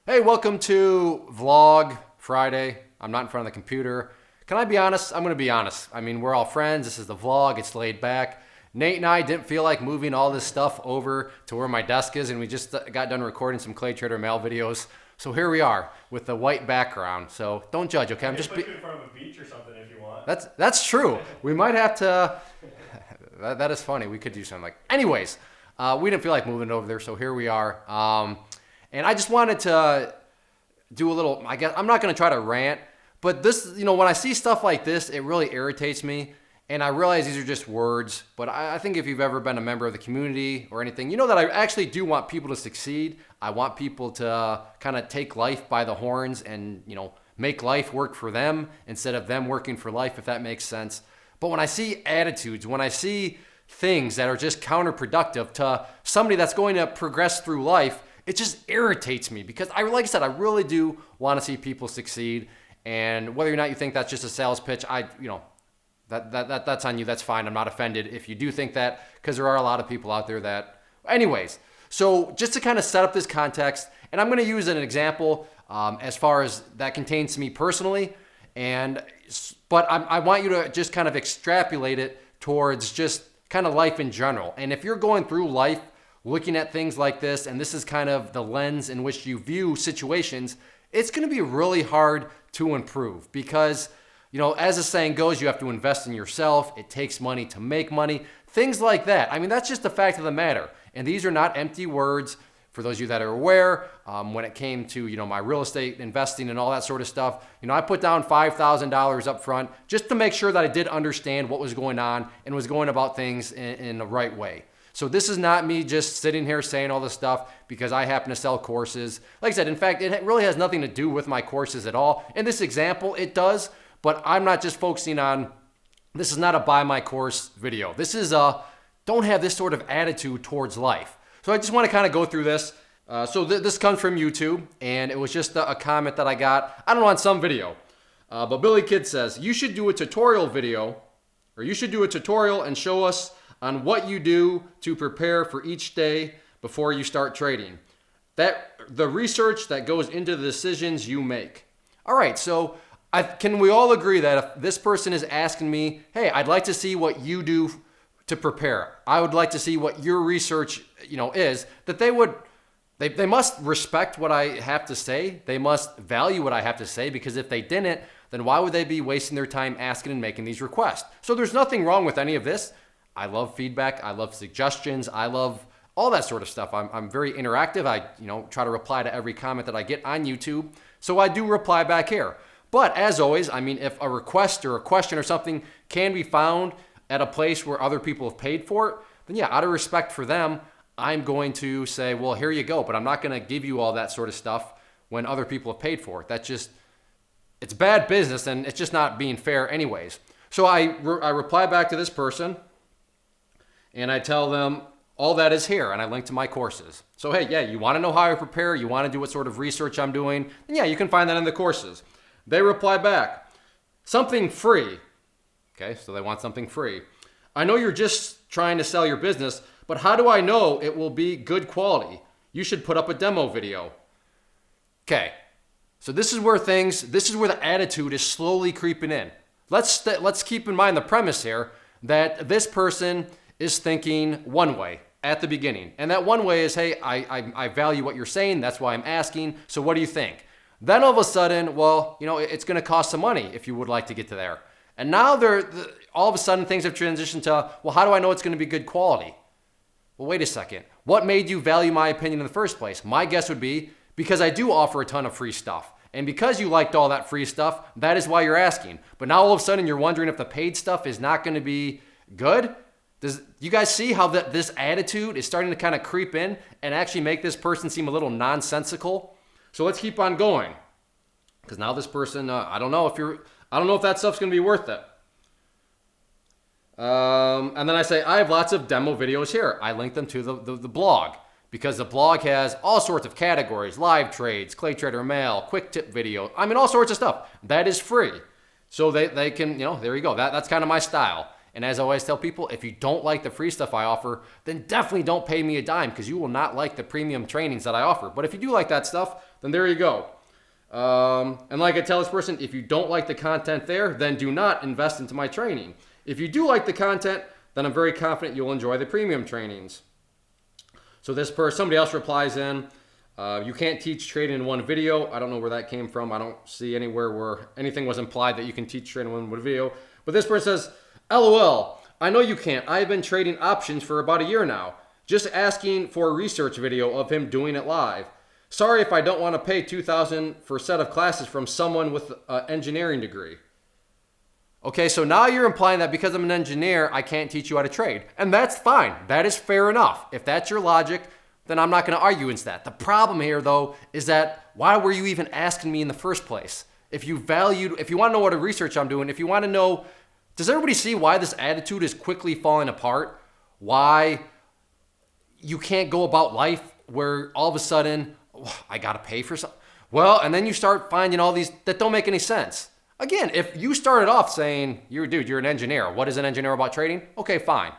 Hey, welcome to Vlog Friday. I'm not in front of the computer. Can I be honest? I'm going to be honest. I mean, we're all friends. This is the vlog. It's laid back. Nate and I didn't feel like moving all this stuff over to where my desk is, and we just got done recording some Clay Trader Mail videos. So here we are with the white background. So don't judge, okay? I'm just put you in front of a beach or something if you want. That's true. We might have to. That is funny. We could do something like. Anyways, we didn't feel like moving it over there, so here we are. And I just wanted to do a little, I guess, I'm not going to try to rant, but this, when I see stuff like this, it really irritates me. And I realize these are just words, but I think if you've ever been a member of the community or anything, you know that I actually do want people to succeed. I want people to kind of take life by the horns and, make life work for them instead of them working for life, if that makes sense. But when I see attitudes, when I see things that are just counterproductive to somebody that's going to progress through life, it just irritates me because like I said, I really do want to see people succeed. And whether or not you think that's just a sales pitch, that's on you. That's fine. I'm not offended if you do think that, because there are a lot of people out there that, anyways. So just to kind of set up this context, and I'm going to use an example as far as that contains to me personally, but I want you to just kind of extrapolate it towards just kind of life in general. And if you're going through life looking at things like this, and this is kind of the lens in which you view situations, it's going to be really hard to improve because, as the saying goes, you have to invest in yourself. It takes money to make money, things like that. I mean, that's just the fact of the matter. And these are not empty words. For those of you that are aware, when it came to, my real estate investing and all that sort of stuff, I put down $5,000 up front just to make sure that I did understand what was going on and was going about things in the right way. So this is not me just sitting here saying all this stuff because I happen to sell courses. Like I said, in fact, it really has nothing to do with my courses at all. In this example, it does, but I'm not just focusing on, this is not a buy my course video. This is don't have this sort of attitude towards life. So I just want to kind of go through this. This comes from YouTube, and it was just a comment that I got, I don't know, on some video. But Billy Kid says, you should do a tutorial video, or you should do a tutorial and show us on what you do to prepare for each day before you start trading. The research that goes into the decisions you make. All right, so can we all agree that if this person is asking me, hey, I'd like to see what you do to prepare, I would like to see what your research, is, that they must respect what I have to say. They must value what I have to say, because if they didn't, then why would they be wasting their time asking and making these requests? So there's nothing wrong with any of this. I love feedback. I love suggestions. I love all that sort of stuff. I'm very interactive. I try to reply to every comment that I get on YouTube. So I do reply back here. But as always, I mean, if a request or a question or something can be found at a place where other people have paid for it, then yeah, out of respect for them, I'm going to say, well, here you go. But I'm not going to give you all that sort of stuff when other people have paid for it. It's bad business, and it's just not being fair anyways. So I reply back to this person, and I tell them all that is here, and I link to my courses. So hey, yeah, you want to know how I prepare, you want to do what sort of research I'm doing, then yeah, you can find that in the courses. They reply back, something free. Okay, so they want something free. I know you're just trying to sell your business, but how do I know it will be good quality? You should put up a demo video. Okay, so this is where the attitude is slowly creeping in. Let's keep in mind the premise here that this person is thinking one way at the beginning. And that one way is, hey, I value what you're saying. That's why I'm asking. So what do you think? Then all of a sudden, well, it's going to cost some money if you would like to get to there. And now all of a sudden things have transitioned to, well, how do I know it's going to be good quality? Well, wait a second. What made you value my opinion in the first place? My guess would be because I do offer a ton of free stuff. And because you liked all that free stuff, that is why you're asking. But now all of a sudden you're wondering if the paid stuff is not going to be good? You guys see how this attitude is starting to kind of creep in and actually make this person seem a little nonsensical? So let's keep on going, because now this person, I don't know if that stuff's going to be worth it. And then I say, I have lots of demo videos here. I link them to the blog, because the blog has all sorts of categories: live trades, Clay Trader Mail, quick tip video. I mean, all sorts of stuff that is free. So they can, there you go. That's kind of my style. And as I always tell people, if you don't like the free stuff I offer, then definitely don't pay me a dime, because you will not like the premium trainings that I offer. But if you do like that stuff, then there you go. And like I tell this person, if you don't like the content there, then do not invest into my training. If you do like the content, then I'm very confident you'll enjoy the premium trainings. So this person, somebody else replies in, you can't teach trading in one video. I don't know where that came from. I don't see anywhere where anything was implied that you can teach trading in one video. But this person says, LOL, I know you can't. I've been trading options for about a year now. Just asking for a research video of him doing it live. Sorry if I don't want to pay $2,000 for a set of classes from someone with an engineering degree. Okay, so now you're implying that because I'm an engineer, I can't teach you how to trade. And that's fine. That is fair enough. If that's your logic, then I'm not going to argue against that. The problem here, though, is that why were you even asking me in the first place? If you want to know what research I'm doing, if you want to know, does everybody see why this attitude is quickly falling apart? Why you can't go about life where all of a sudden, I got to pay for something? Well, and then you start finding all these that don't make any sense. Again, if you started off saying, you're an engineer. What is an engineer about trading? Okay, fine.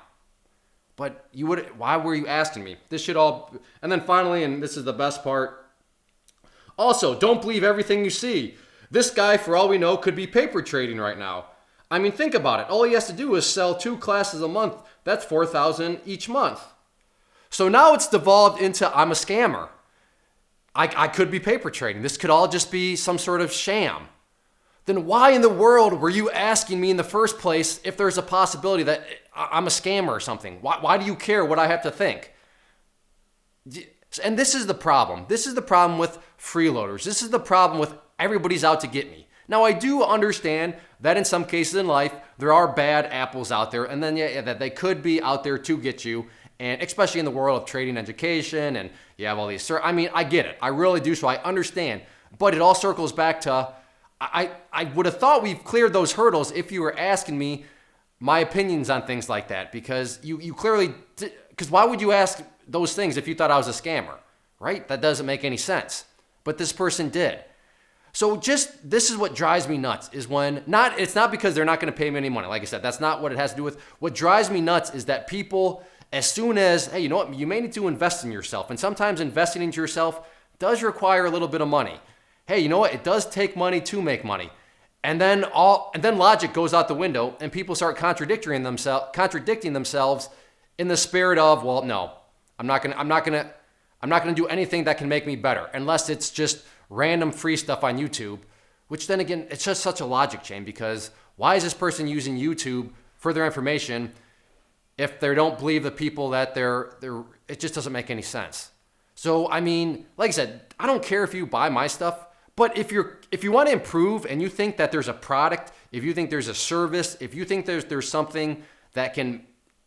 But why were you asking me? This should all, and then finally, and this is the best part. Also, don't believe everything you see. This guy, for all we know, could be paper trading right now. I mean, think about it. All he has to do is sell 2 classes a month. That's $4,000 each month. So now it's devolved into I'm a scammer. I could be paper trading. This could all just be some sort of sham. Then why in the world were you asking me in the first place if there's a possibility that I'm a scammer or something? Why do you care what I have to think? And this is the problem. This is the problem with freeloaders. This is the problem with everybody's out to get me. Now, I do understand that in some cases in life, there are bad apples out there, and then that they could be out there to get you, and especially in the world of trading education, and you have all these, I mean, I get it. I really do, so I understand. But it all circles back to, I would have thought we've cleared those hurdles if you were asking me my opinions on things like that, because you clearly, because why would you ask those things if you thought I was a scammer, right? That doesn't make any sense. But this person did. So this is what drives me nuts is when, it's not because they're not going to pay me any money. Like I said, that's not what it has to do with. What drives me nuts is that people, as soon as, hey, you know what, you may need to invest in yourself. And sometimes investing into yourself does require a little bit of money. Hey, you know what, it does take money to make money. And then logic goes out the window and people start contradicting themselves in the spirit of, well, no, I'm not gonna do anything that can make me better unless it's just random free stuff on YouTube, which then again, it's just such a logic chain, because why is this person using YouTube for their information if they don't believe the people that it just doesn't make any sense. So, I mean, like I said, I don't care if you buy my stuff, but if you want to improve and you think that there's a product, if you think there's a service, if you think there's something that can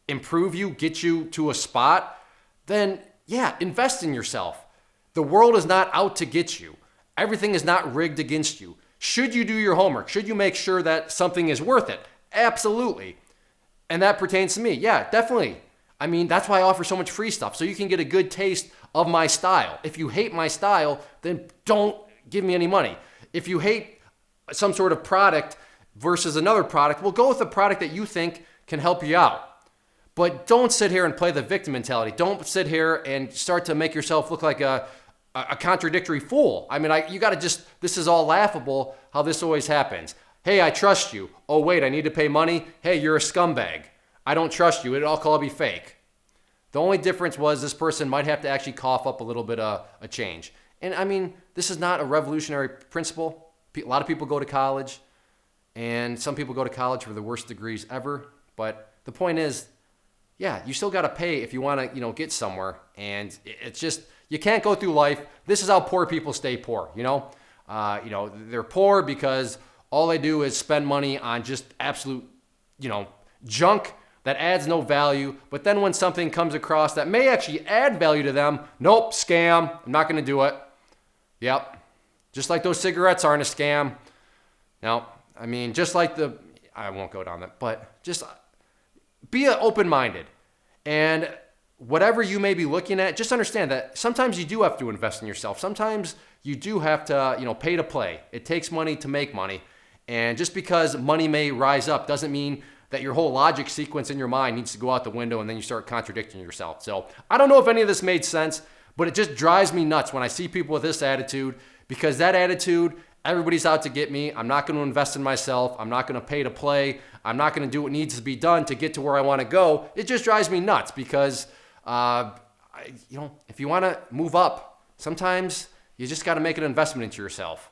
improve you, get you to a spot, then yeah, invest in yourself. The world is not out to get you. Everything is not rigged against you. Should you do your homework? Should you make sure that something is worth it? Absolutely. And that pertains to me. Yeah, definitely. I mean, that's why I offer so much free stuff, so you can get a good taste of my style. If you hate my style, then don't give me any money. If you hate some sort of product versus another product, well, go with the product that you think can help you out. But don't sit here and play the victim mentality. Don't sit here and start to make yourself look like a contradictory fool. I mean, you got to this is all laughable how this always happens. Hey, I trust you. Oh, wait, I need to pay money. Hey, you're a scumbag. I don't trust you. It'll all call be fake. The only difference was this person might have to actually cough up a little bit of a change. And I mean, this is not a revolutionary principle. A lot of people go to college, and some people go to college for the worst degrees ever. But the point is, yeah, you still got to pay if you want to, get somewhere. And it's just, you can't go through life. This is how poor people stay poor, they're poor because all they do is spend money on just absolute, junk that adds no value. But then when something comes across that may actually add value to them, nope, scam, I'm not going to do it. Yep. Just like those cigarettes aren't a scam. Now, I mean, just like I won't go down that, but just be open-minded. And whatever you may be looking at, just understand that sometimes you do have to invest in yourself. Sometimes you do have to, pay to play. It takes money to make money. And just because money may rise up doesn't mean that your whole logic sequence in your mind needs to go out the window and then you start contradicting yourself. So I don't know if any of this made sense, but it just drives me nuts when I see people with this attitude. because that attitude, everybody's out to get me. I'm not going to invest in myself. I'm not going to pay to play. I'm not going to do what needs to be done to get to where I want to go. It just drives me nuts because, if you want to move up, sometimes you just got to make an investment into yourself.